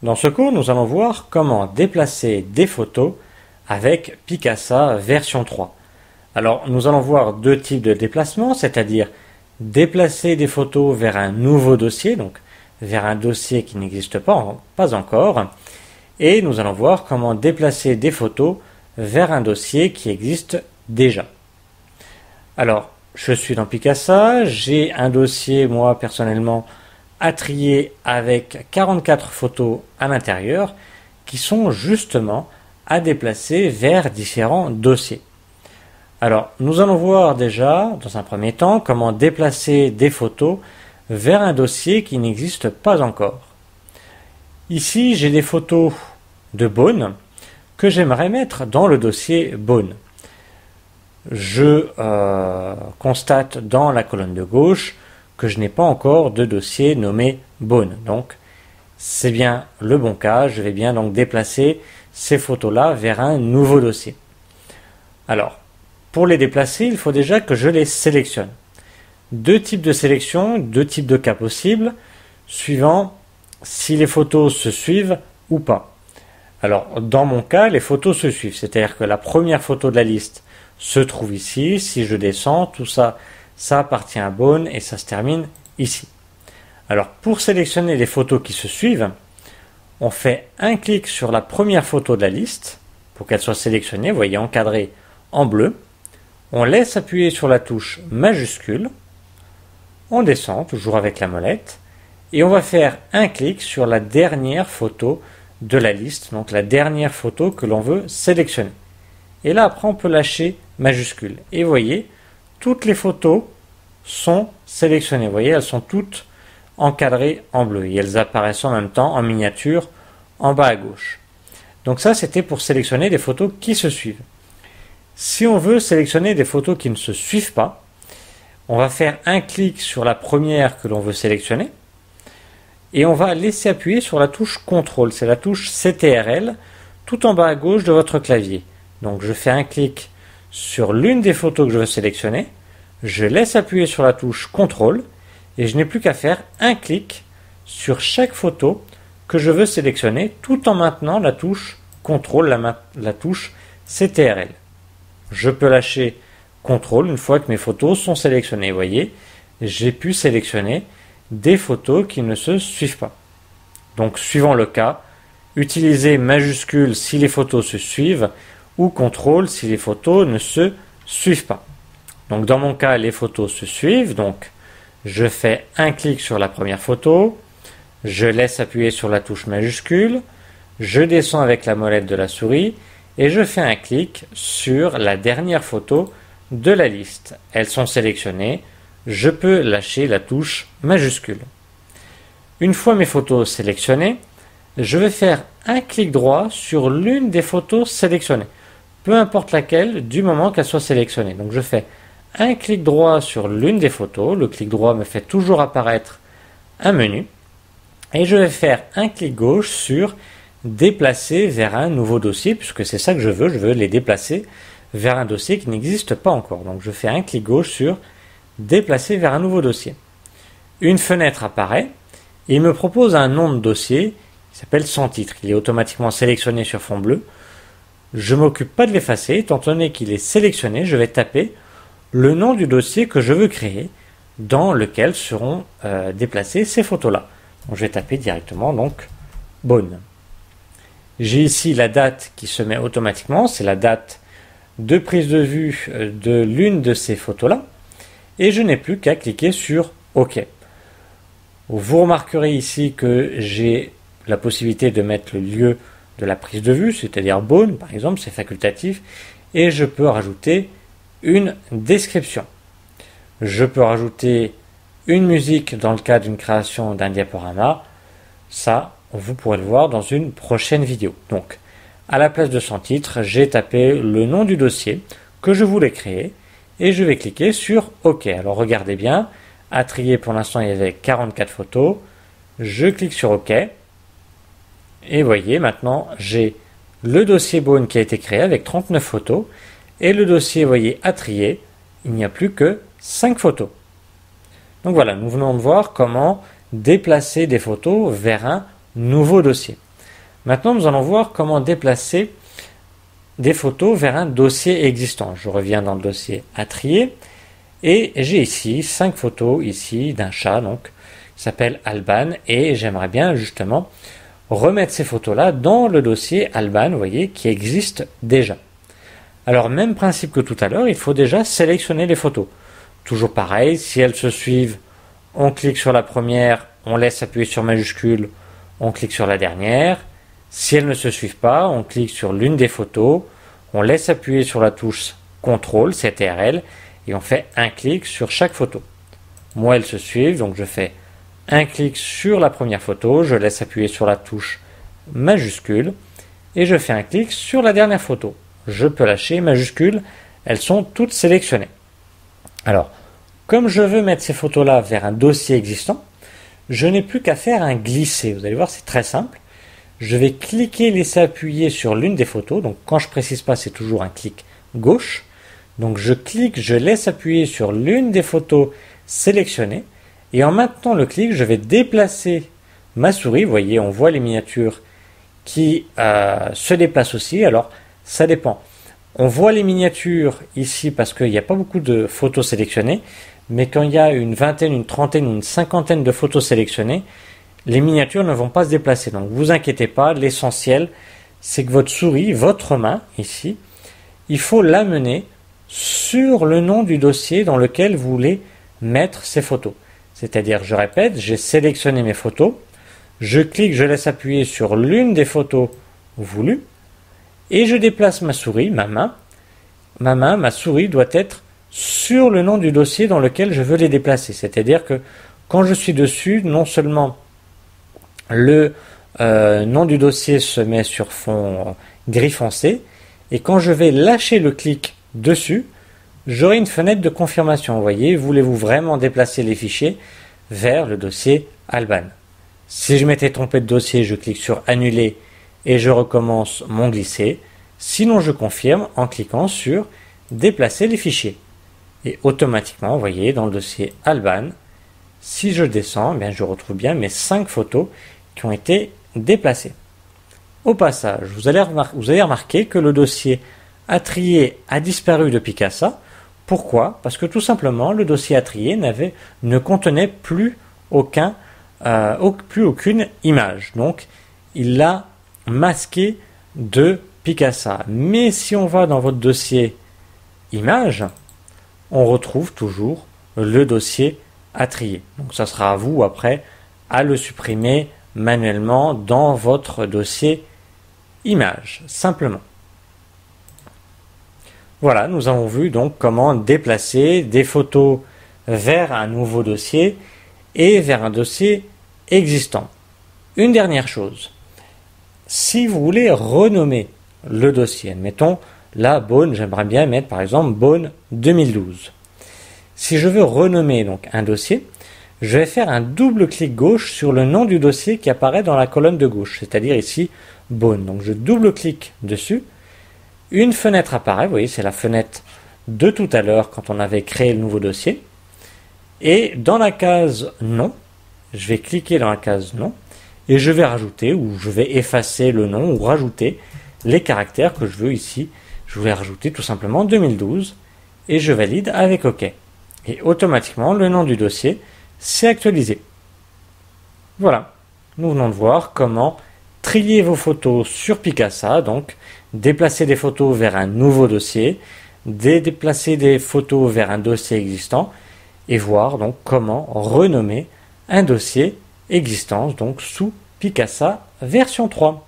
Dans ce cours, nous allons voir comment déplacer des photos avec Picasa version 3. Alors, nous allons voir deux types de déplacements, c'est-à-dire déplacer des photos vers un nouveau dossier, donc vers un dossier qui n'existe pas encore, et nous allons voir comment déplacer des photos vers un dossier qui existe déjà. Alors, je suis dans Picasa, j'ai un dossier, moi personnellement, à trier avec 44 photos à l'intérieur qui sont justement à déplacer vers différents dossiers. Alors, nous allons voir déjà, dans un premier temps, comment déplacer des photos vers un dossier qui n'existe pas encore. Ici, j'ai des photos de Beaune que j'aimerais mettre dans le dossier Beaune. Je constate dans la colonne de gauche que je n'ai pas encore de dossier nommé Beaune. Donc, c'est bien le bon cas. Je vais bien donc déplacer ces photos-là vers un nouveau dossier. Alors, pour les déplacer, il faut déjà que je les sélectionne. Deux types de sélection, deux types de cas possibles, suivant si les photos se suivent ou pas. Alors, dans mon cas, les photos se suivent. C'est-à-dire que la première photo de la liste se trouve ici. Si je descends, tout ça, ça appartient à Beaune et ça se termine ici. Alors, pour sélectionner les photos qui se suivent, on fait un clic sur la première photo de la liste pour qu'elle soit sélectionnée, vous voyez, encadrée en bleu. On laisse appuyer sur la touche majuscule. On descend, toujours avec la molette. Et on va faire un clic sur la dernière photo de la liste, donc la dernière photo que l'on veut sélectionner. Et là, après, on peut lâcher majuscule. Et vous voyez, toutes les photos sont sélectionnées. Vous voyez, elles sont toutes encadrées en bleu. Et elles apparaissent en même temps en miniature en bas à gauche. Donc ça, c'était pour sélectionner des photos qui se suivent. Si on veut sélectionner des photos qui ne se suivent pas, on va faire un clic sur la première que l'on veut sélectionner et on va laisser appuyer sur la touche CTRL. C'est la touche CTRL tout en bas à gauche de votre clavier. Donc je fais un clic sur l'une des photos que je veux sélectionner, je laisse appuyer sur la touche CTRL et je n'ai plus qu'à faire un clic sur chaque photo que je veux sélectionner tout en maintenant la touche CTRL, la touche CTRL. Je peux lâcher CTRL une fois que mes photos sont sélectionnées. Vous voyez, j'ai pu sélectionner des photos qui ne se suivent pas. Donc, suivant le cas, utilisez majuscule si les photos se suivent ou CTRL si les photos ne se suivent pas. Donc, dans mon cas, les photos se suivent. Donc, je fais un clic sur la première photo, je laisse appuyer sur la touche majuscule, je descends avec la molette de la souris et je fais un clic sur la dernière photo de la liste. Elles sont sélectionnées. Je peux lâcher la touche majuscule. Une fois mes photos sélectionnées, je vais faire un clic droit sur l'une des photos sélectionnées, peu importe laquelle, du moment qu'elle soit sélectionnée. Donc je fais un clic droit sur l'une des photos, le clic droit me fait toujours apparaître un menu, et je vais faire un clic gauche sur déplacer vers un nouveau dossier, puisque c'est ça que je veux les déplacer vers un dossier qui n'existe pas encore. Donc je fais un clic gauche sur déplacer vers un nouveau dossier. Une fenêtre apparaît et il me propose un nom de dossier qui s'appelle sans titre. Il est automatiquement sélectionné sur fond bleu. Je ne m'occupe pas de l'effacer, étant donné qu'il est sélectionné, je vais taper le nom du dossier que je veux créer dans lequel seront déplacées ces photos-là. Donc je vais taper directement donc Beaune. J'ai ici la date qui se met automatiquement, c'est la date de prise de vue de l'une de ces photos-là. Et je n'ai plus qu'à cliquer sur OK. Vous remarquerez ici que j'ai la possibilité de mettre le lieu de la prise de vue, c'est-à-dire Beaune, par exemple, c'est facultatif, et je peux rajouter une description. Je peux rajouter une musique dans le cas d'une création d'un diaporama. Ça, vous pourrez le voir dans une prochaine vidéo. Donc, à la place de son titre, j'ai tapé le nom du dossier que je voulais créer et je vais cliquer sur OK. Alors regardez bien, à trier pour l'instant il y avait 44 photos. Je clique sur OK et voyez maintenant j'ai le dossier Beaune qui a été créé avec 39 photos et le dossier, voyez, à trier, il n'y a plus que 5 photos. Donc voilà, nous venons de voir comment déplacer des photos vers un nouveau dossier. Maintenant, nous allons voir comment déplacer des photos vers un dossier existant. Je reviens dans le dossier à trier et j'ai ici 5 photos ici d'un chat donc qui s'appelle Alban et j'aimerais bien justement remettre ces photos-là dans le dossier Alban, vous voyez, qui existe déjà. Alors même principe que tout à l'heure, il faut déjà sélectionner les photos. Toujours pareil, si elles se suivent, on clique sur la première, on laisse appuyer sur majuscule, on clique sur la dernière. Si elles ne se suivent pas, on clique sur l'une des photos, on laisse appuyer sur la touche CTRL, CTRL, et on fait un clic sur chaque photo. Moi, elles se suivent, donc je fais un clic sur la première photo, je laisse appuyer sur la touche majuscule, et je fais un clic sur la dernière photo. Je peux lâcher majuscule, elles sont toutes sélectionnées. Alors, comme je veux mettre ces photos-là vers un dossier existant, je n'ai plus qu'à faire un glisser. Vous allez voir, c'est très simple. Je vais cliquer, laisser appuyer sur l'une des photos. Donc quand je précise pas, c'est toujours un clic gauche. Donc je clique, je laisse appuyer sur l'une des photos sélectionnées. Et en maintenant le clic, je vais déplacer ma souris. Vous voyez, on voit les miniatures qui se déplacent aussi. Alors ça dépend. On voit les miniatures ici parce qu'il n'y a pas beaucoup de photos sélectionnées. Mais quand il y a une vingtaine, une trentaine ou une cinquantaine de photos sélectionnées, les miniatures ne vont pas se déplacer. Donc vous inquiétez pas, l'essentiel c'est que votre souris, votre main ici, il faut l'amener sur le nom du dossier dans lequel vous voulez mettre ces photos. C'est-à-dire, je répète, j'ai sélectionné mes photos, je clique, je laisse appuyer sur l'une des photos voulues et je déplace ma souris, ma souris doit être sur le nom du dossier dans lequel je veux les déplacer. C'est-à-dire que quand je suis dessus, non seulement le nom du dossier se met sur fond gris foncé et quand je vais lâcher le clic dessus, j'aurai une fenêtre de confirmation. Vous voyez, voulez-vous vraiment déplacer les fichiers vers le dossier Alban? Si je m'étais trompé de dossier, je clique sur annuler et je recommence mon glisser. Sinon, je confirme en cliquant sur déplacer les fichiers. Et automatiquement, vous voyez, dans le dossier Alban, si je descends, bien, je retrouve bien mes 5 photos qui ont été déplacées. Au passage, vous allez remarquer que le dossier à trier a disparu de Picasa. Pourquoi? Parce que tout simplement, le dossier à trier ne contenait plus aucune image. Donc, il l'a masqué de Picasa. Mais si on va dans votre dossier images, on retrouve toujours le dossier à trier. Donc ça sera à vous après à le supprimer manuellement dans votre dossier images, simplement. Voilà, nous avons vu donc comment déplacer des photos vers un nouveau dossier et vers un dossier existant. Une dernière chose, si vous voulez renommer le dossier, admettons, là, Beaune, j'aimerais bien mettre par exemple Beaune 2012. Si je veux renommer donc un dossier, je vais faire un double clic gauche sur le nom du dossier qui apparaît dans la colonne de gauche, c'est-à-dire ici Beaune. Donc je double-clique dessus, une fenêtre apparaît, vous voyez, c'est la fenêtre de tout à l'heure quand on avait créé le nouveau dossier. Et dans la case nom, je vais cliquer dans la case nom et je vais rajouter ou je vais effacer le nom ou rajouter les caractères que je veux ici. Je vais rajouter tout simplement 2012 et je valide avec OK. Et automatiquement, le nom du dossier s'est actualisé. Voilà, nous venons de voir comment trier vos photos sur Picasa, donc déplacer des photos vers un nouveau dossier, déplacer des photos vers un dossier existant et voir donc comment renommer un dossier existant donc sous Picasa version 3.